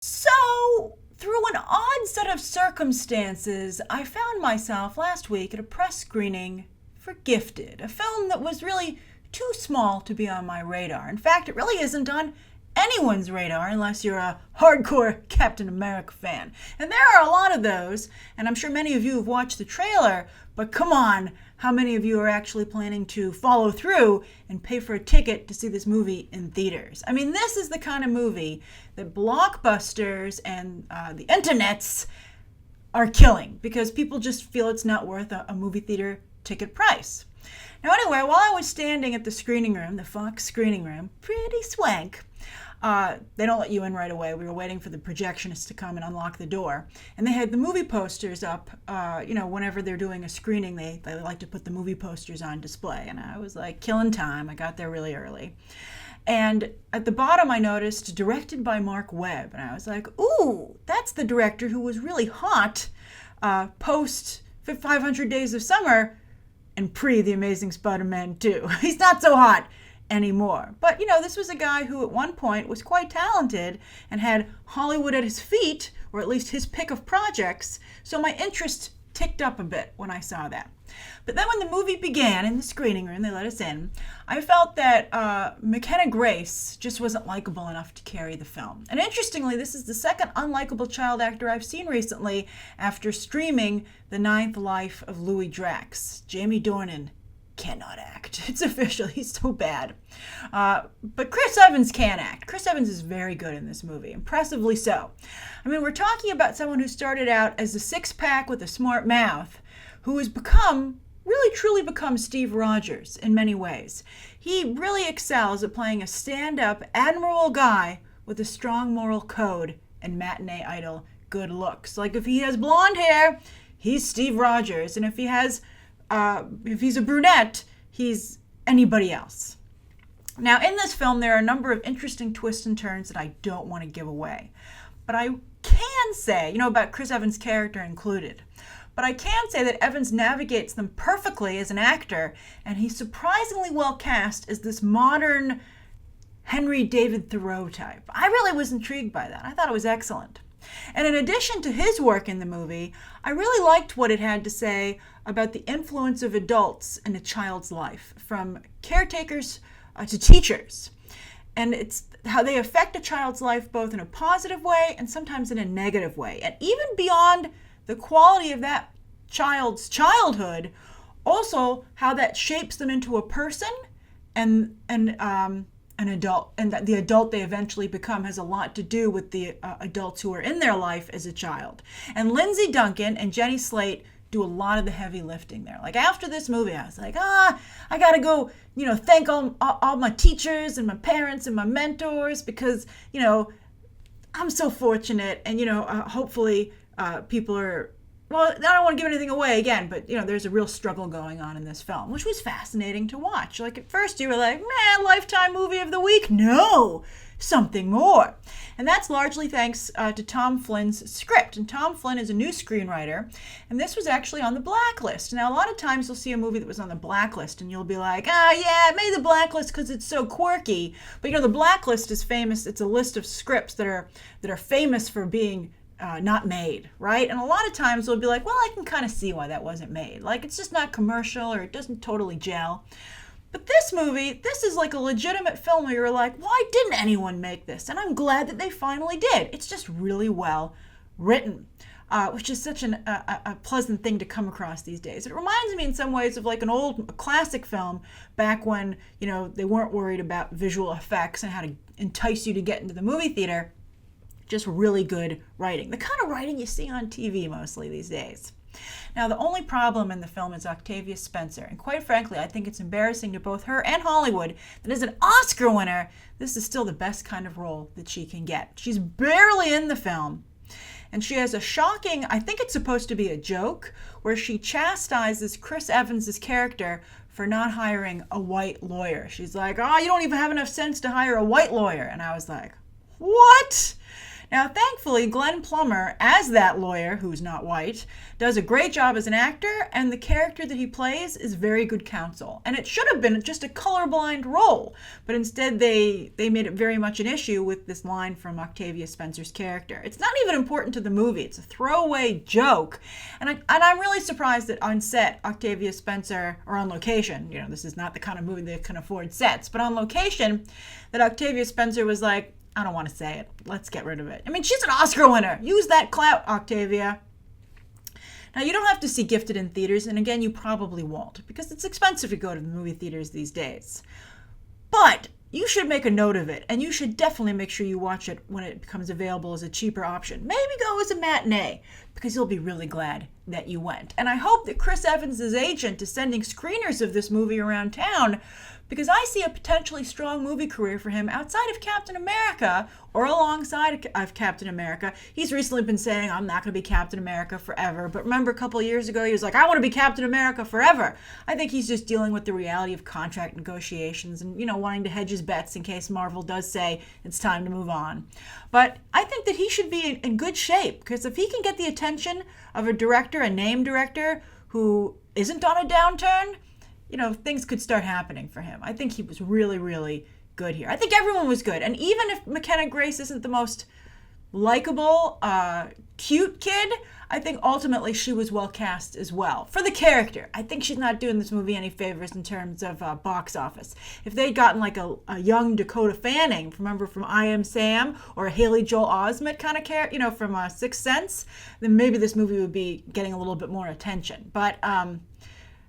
So, through an odd set of circumstances, I found myself last week at a press screening for Gifted, a film that was really too small to be on my radar. In fact, it really isn't on anyone's radar unless you're a hardcore Captain America fan. And there are a lot of those, and I'm sure many of you have watched the trailer, but come on, how many of you are actually planning to follow through and pay for a ticket to see this movie in theaters? I mean, this is the kind of movie that blockbusters and the internets are killing because people just feel it's not worth a movie theater ticket price. Now anyway, while I was standing at the screening room, the Fox screening room, pretty swank, they don't let you in right away. We were waiting for the projectionist to come and unlock the door. And they had the movie posters up. Whenever they're doing a screening, they like to put the movie posters on display. And I was like killing time. I got there really early. And at the bottom, I noticed directed by Marc Webb. And I was like, ooh, that's the director who was really hot post 500 Days of Summer and pre The Amazing Spider-Man 2. He's not so hot anymore. But, this was a guy who at one point was quite talented and had Hollywood at his feet, or at least his pick of projects. So my interest ticked up a bit when I saw that. But then when the movie began in the screening room, they let us in, I felt that McKenna Grace just wasn't likable enough to carry the film. And interestingly, this is the second unlikable child actor I've seen recently after streaming The Ninth Life of Louis Drax. Jamie Dornan cannot act. It's official. He's so bad. But Chris Evans can act. Chris Evans is very good in this movie. Impressively so. I mean, we're talking about someone who started out as a six-pack with a smart mouth, who has really truly become Steve Rogers in many ways. He really excels at playing a stand-up, admirable guy with a strong moral code and matinee idol good looks. Like if he has blonde hair, he's Steve Rogers. And if he's a brunette, he's anybody else. Now, in this film, there are a number of interesting twists and turns that I don't want to give away. But I can say, about Chris Evans' character included. But I can say that Evans navigates them perfectly as an actor, and he's surprisingly well cast as this modern Henry David Thoreau type. I really was intrigued by that. I thought it was excellent. And in addition to his work in the movie, I really liked what it had to say about the influence of adults in a child's life, from caretakers to teachers. And it's how they affect a child's life both in a positive way and sometimes in a negative way. And even beyond the quality of that child's childhood, also how that shapes them into a person and an adult, and that the adult they eventually become has a lot to do with the adults who are in their life as a child. And Lindsay Duncan and Jenny Slate do a lot of the heavy lifting there. Like after this movie, I was like, I gotta go, thank all my teachers and my parents and my mentors because, I'm so fortunate and, hopefully people are, well, I don't want to give anything away again, but, there's a real struggle going on in this film, which was fascinating to watch. Like at first you were like, man, Lifetime Movie of the Week? No, something more. And that's largely thanks to Tom Flynn's script. And Tom Flynn is a new screenwriter, and this was actually on the blacklist. Now, a lot of times you'll see a movie that was on the blacklist, and you'll be like, yeah, it made the blacklist because it's so quirky. But, the blacklist is famous. It's a list of scripts that are famous for being not made, right? And a lot of times we'll be like, well, I can kind of see why that wasn't made. Like, it's just not commercial or it doesn't totally gel. But this movie, this is like a legitimate film where you're like, why didn't anyone make this? And I'm glad that they finally did. It's just really well written, which is such a pleasant thing to come across these days. It reminds me in some ways of like an old classic film back when, they weren't worried about visual effects and how to entice you to get into the movie theater. Just really good writing. The kind of writing you see on TV mostly these days. Now, the only problem in the film is Octavia Spencer, and quite frankly, I think it's embarrassing to both her and Hollywood that as an Oscar winner, this is still the best kind of role that she can get. She's barely in the film, and she has a shocking, I think it's supposed to be a joke, where she chastises Chris Evans' character for not hiring a white lawyer. She's like, you don't even have enough sense to hire a white lawyer. And I was like, what? Now, thankfully, Glenn Plummer, as that lawyer who's not white, does a great job as an actor, and the character that he plays is very good counsel. And it should have been just a colorblind role, but instead they made it very much an issue with this line from Octavia Spencer's character. It's not even important to the movie. It's a throwaway joke. And I'm really surprised that on set, Octavia Spencer, or on location, this is not the kind of movie that can afford sets, but on location, that Octavia Spencer was like, I don't want to say it. Let's get rid of it. I mean, she's an Oscar winner. Use that clout, Octavia. Now, you don't have to see Gifted in theaters, and again, you probably won't, because it's expensive to go to the movie theaters these days. But you should make a note of it, and you should definitely make sure you watch it when it becomes available as a cheaper option. Maybe go as a matinee, because you'll be really glad that you went. And I hope that Chris Evans' agent is sending screeners of this movie around town, because I see a potentially strong movie career for him outside of Captain America or alongside of Captain America. He's recently been saying, I'm not going to be Captain America forever. But remember, a couple of years ago, he was like, I want to be Captain America forever. I think he's just dealing with the reality of contract negotiations and, wanting to hedge his bets in case Marvel does say it's time to move on. But I think that he should be in good shape, because if he can get the attention of a director, a named director, who isn't on a downturn, things could start happening for him. I think he was really, really good here. I think everyone was good. And even if McKenna Grace isn't the most likable, cute kid, I think ultimately she was well cast as well. For the character, I think she's not doing this movie any favors in terms of box office. If they'd gotten like a young Dakota Fanning, remember from I Am Sam, or a Haley Joel Osment kind of character, from Sixth Sense, then maybe this movie would be getting a little bit more attention. But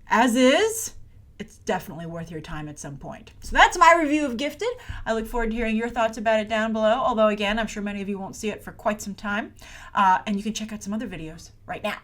as is, it's definitely worth your time at some point. So that's my review of Gifted. I look forward to hearing your thoughts about it down below, although again, I'm sure many of you won't see it for quite some time. And you can check out some other videos right now.